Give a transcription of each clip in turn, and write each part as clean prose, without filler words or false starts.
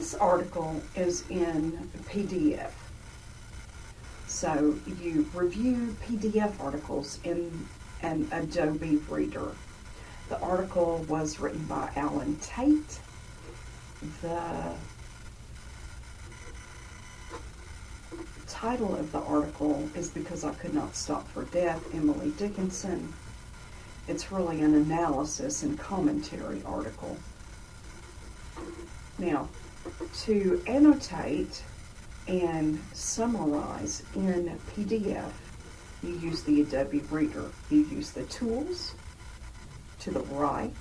This article is in PDF. So you review PDF articles in an Adobe reader. The article was written by Annotate. The title of the article is Because I Could Not Stop for Death, Emily Dickinson. It's really an analysis and commentary article. Now, to annotate and summarize in PDF, you use the Adobe Reader. You use the tools to the right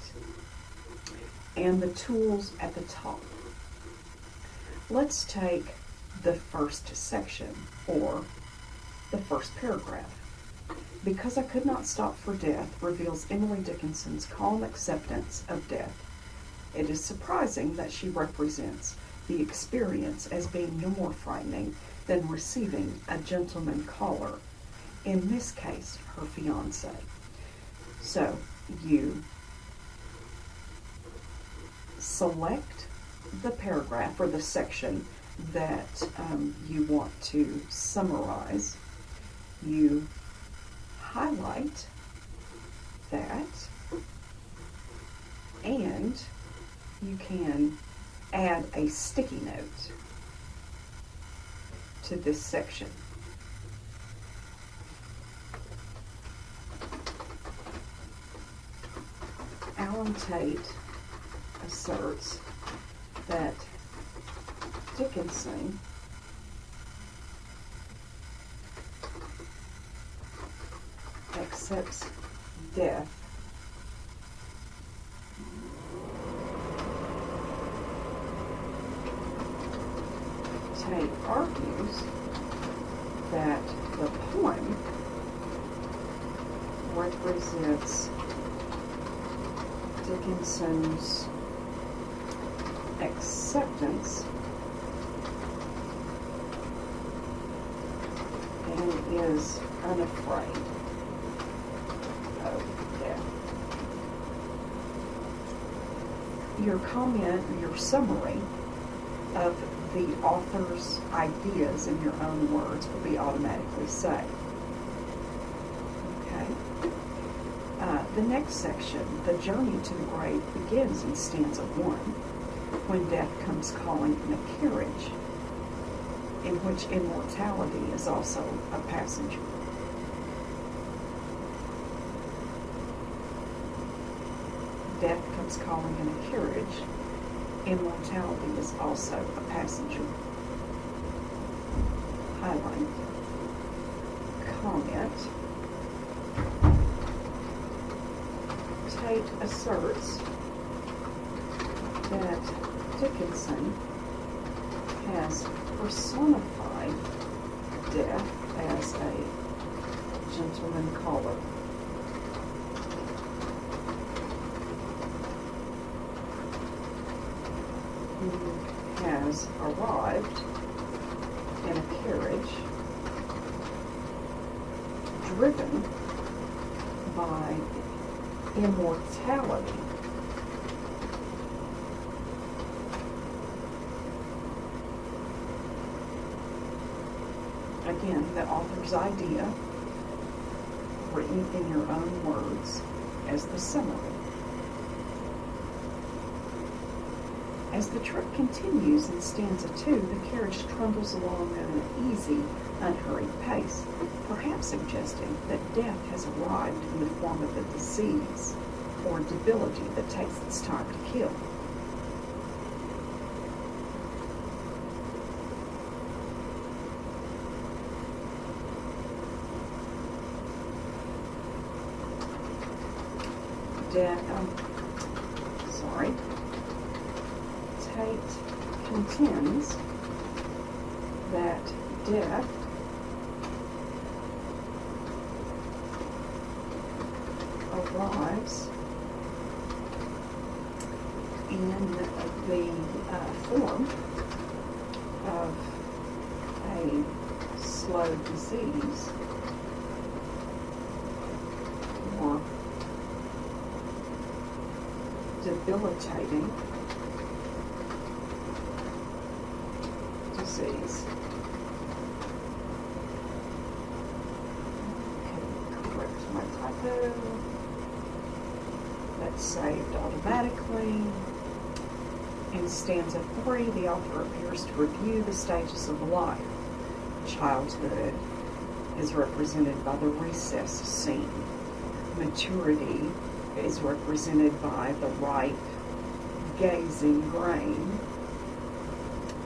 and the tools at the top. Let's take the first section, or the first paragraph. Because I Could Not Stop for Death reveals Emily Dickinson's calm acceptance of death. It is surprising that she represents the experience as being no more frightening than receiving a gentleman caller, in this case, her fiancé. So you select the paragraph or the section that you want to summarize. You highlight that, and you can add a sticky note to this section. Annotate asserts that Dickinson accepts death Tate argues that the poem represents Dickinson's acceptance and is unafraid of death. Your comment, your summary of the author's ideas in your own words will be automatically saved. Okay. The next section, the journey to the grave, begins in stanza 1, when death comes calling in a carriage, in which immortality is also a passenger. Death comes calling in a carriage. Immortality is also a passenger. Highlight. Comment. Tate asserts that Dickinson has personified death as a gentleman caller. Who has arrived in a carriage driven by immortality. Again, the author's idea, written in your own words as the summary. As the trip continues in stanza 2, the carriage trundles along at an easy, unhurried pace, perhaps suggesting that death has arrived in the form of a disease or debility that takes its time to kill. Tate contends that death arrives in the form of a slow disease or debilitating disease. Okay, correct my typo. That's saved automatically. In stanza 3, the author appears to review the stages of life. Childhood is represented by the recess scene. Maturity is represented by the ripe, gazing grain.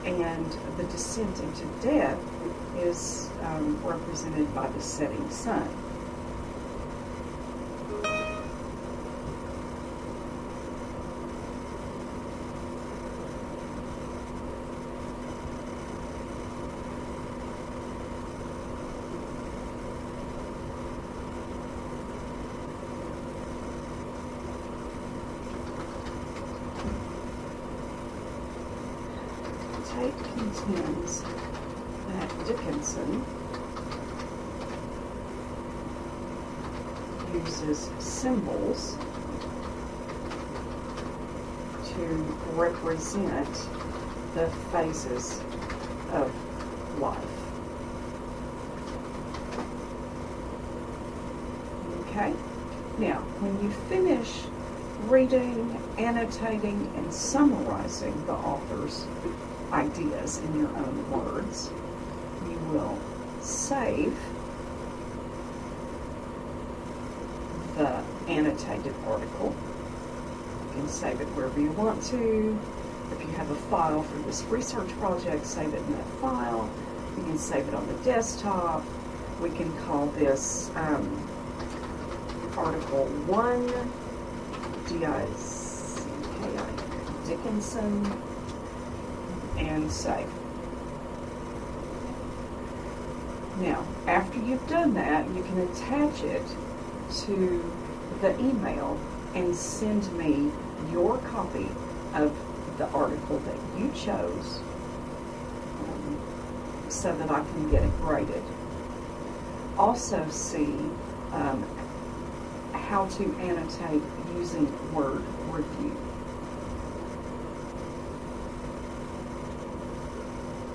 And the descent into death is represented by the setting sun. Annotate contends that Dickinson uses symbols to represent the phases of life. Okay? Now, when you finish reading, annotating, and summarizing the author's ideas in your own words, you will save the annotated article. You can save it wherever you want to. If you have a file for this research project, save it in that file. You can save it on the desktop. We can call this Article 1, Dickinson, and save. Now, after you've done that, you can attach it to the email and send me your copy of the article that you chose so that I can get it graded. Also see how to annotate using Word Review.